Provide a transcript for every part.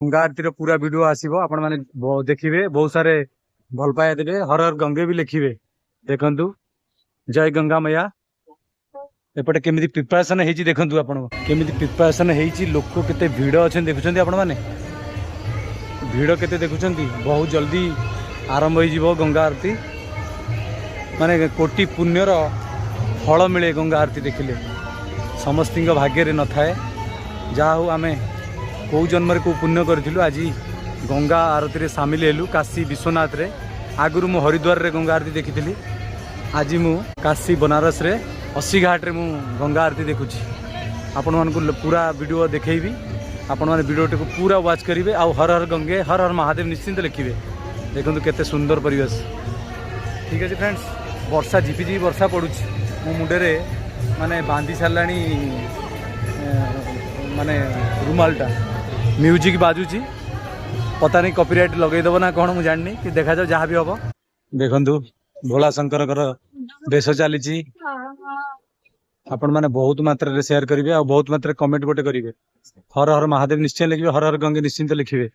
गंगा आरती पूरा वीडियो आसीबो आपण माने देखिबे बहुत सारे भल पाया देबे हर हर गंगे भी लिखिबे देखंतु जय गंगा मैया एपटे केमिति प्रिपरेशन हेची देखंतु आपण केमिति प्रिपरेशन हेची लोक केते भीड़ अछन देखुचंती आपण माने भीड़ केते देखुचंती बहुत जल्दी आरंभ होई जिवो गंगा आरती माने कोटि पुण्यर फल मिले गंगा आरती देखिले समस्तिंग भाग्य रे न थाए जा हो आमे कौ जन्म को पुण्य करूँ आज गंगा आरती रे सामिल हेलु काशी विश्वनाथ रे आगुरु मु हरिद्वार रे गंगा आरती देखी आज मु काशी बनारस रे 80 घाट रे मु गंगा आरती देखुची आपण मान को पूरा वीडियो देखैबी आपण माने वीडियो को पूरा वाच करिवे आ हर हर गंगे हर हर महादेव निश्चिंत लिखिवे देखंतु केते सुंदर परिवेश। ठीक है फ्रेंड्स वर्षा झिपी वर्षा पड़ुची मो मुंडे रे माने बांधी सारलाणी माने रुमालटा म्यूजिक बाजुची पता नहीं कॉपीराइट लगेदेव ना कौन मुझे जाननी कि देखा जाओ जहाँ भी हम देखु भोला शंकर बेश चली आपण मैंने बहुत मात्रा रे शेयर करेंगे और बहुत मात्रा कमेंट गोटे करेंगे हर हर महादेव निश्चय लिखे हर हर गंगे निश्चिंत लिखे।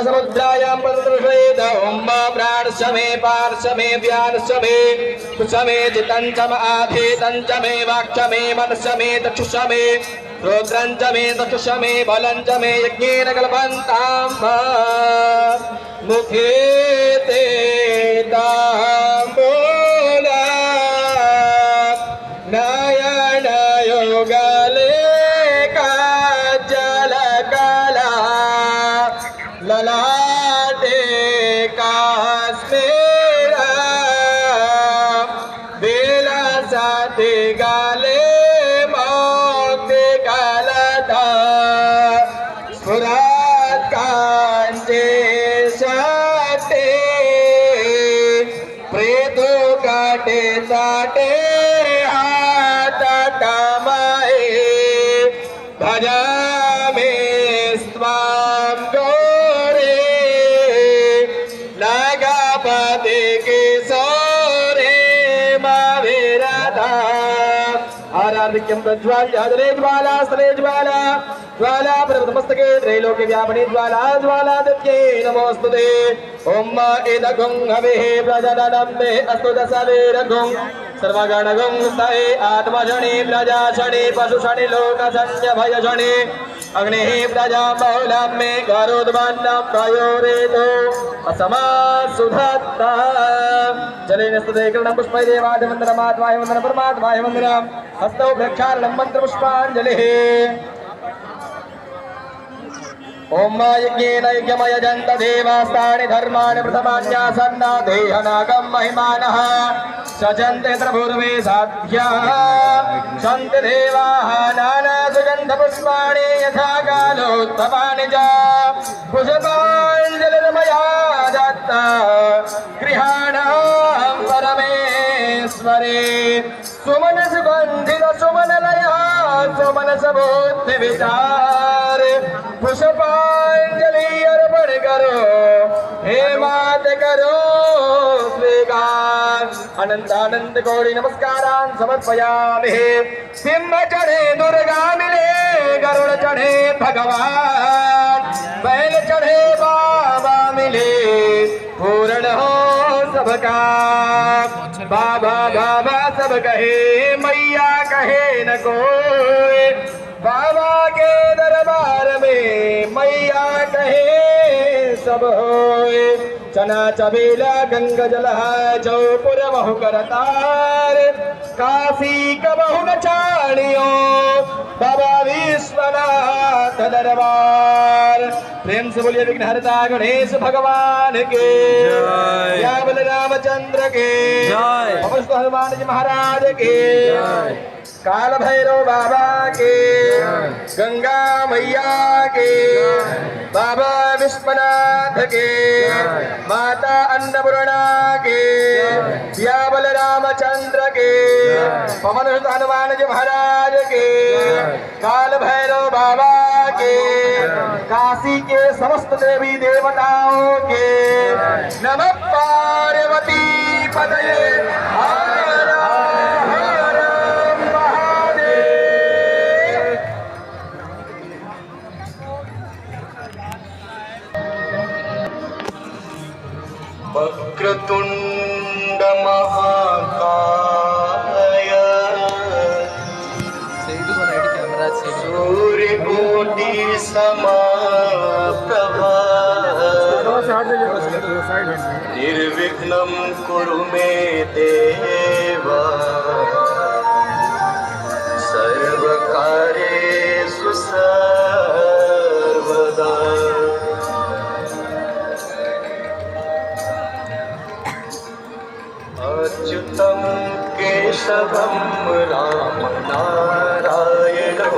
समुद्रायां पदृषेद ओम प्राणस्य मे पार्श्व मे व्यानस्य मे कुश मे चितं च आधे तं च मे वाक्ष मे मनस्य मे चक्षुष मे श्रोत्रं च मे चक्षुष मे बलं च मे यज्ञेन कल्पन्तां मुखे ते ताम्बूला नयन योगले ललाटे काश्मीरा बेला साथे गाले मोक्ते गालता स्फुरात कांचे साटे प्रेतो काटे साटे हाथ टमाए भजा में स्वाम प्रज्वाल्य ज्वाला स्त्रे ज्वाला ज्वाला प्रथमस्तके त्रैलोक्य व्यापिनी ज्वाला ज्वाला दित्ये नमोस्तुते ओम एदगुं हवेः प्रजननं मे अस्तु दशवीरगुं सर्वगणगुं स्तये आत्मजने प्रजाशने पशुशने लोकसंज्ञभयजने अग्निः प्रजा बहुलं मे गरुद्वन्नं प्रयोरेतो असमासुधत्ता जलेन स्तुते किरणं पुष्पै देवाय वन्दनमात्माय वन्दनं परमात्माय वन्दनं हस्तौ प्रक्षालनं मन्त्रपुष्पाञ्जलिः ओम यज्ञेन यज्ञमयजन्त देवास्तानि धर्माणि प्रथमान्यासन्ना देहनागं महिमानः सचन्ते त्रिभुर्वे साध्याः सन्ति देवाः नानासुगन्धपुष्पाणि यथा कालोत्तमानि च पुष्पाञ्जलिर्मया दत्ता गृहाणां परमेश्वरे सुमनसुगन्धित सुमनलया सुमनसबुद्धिविचार पुष्पांजलि अर्पण करो हे मात करो स्वीकार अनंत अनंत कोटि नमस्कारान् समर्पयामि। सिंह चढ़े दुर्गा मिले गरुड़ चढ़े भगवान बैल चढ़े बाबा मिले पूर्ण हो सबका बाबा बाबा सब कहे मैया कहे न कोई बाबा के दरबार में मैया कहे सब होए चना चबेला गंगा जल जौपुर बहु करतार काशी कबहु न चाणियो बाबा विश्वनाथ दरबार। प्रेम से बोलिए विघ्नहर्ता गणेश भगवान के जय बलरामचंद्र के हनुमान जी महाराज के। काल भैरव बाबा के, गंगा मैया के, बाबा विश्वनाथ के, माता अन्नपूर्णा के, पिया बलरामचंद्र के, पवन सुत हनुमान जी महाराज के, काल भैरव बाबा के, काशी के समस्त देवी देवताओं के, नमः पार्वती पतये हर हर महादेव। वक्रतुंड महाकाय सूर्यकोटि समप्रभा निर्विघ्नं कुरु मे देव सर्वकार्येषु सर्वदा। अच्युतं केशवं राम नारायणं,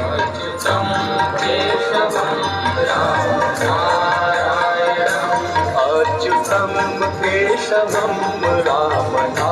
अच्युतं केशवं राम नारायणं, अच्युतं केशवं राम नारायणं।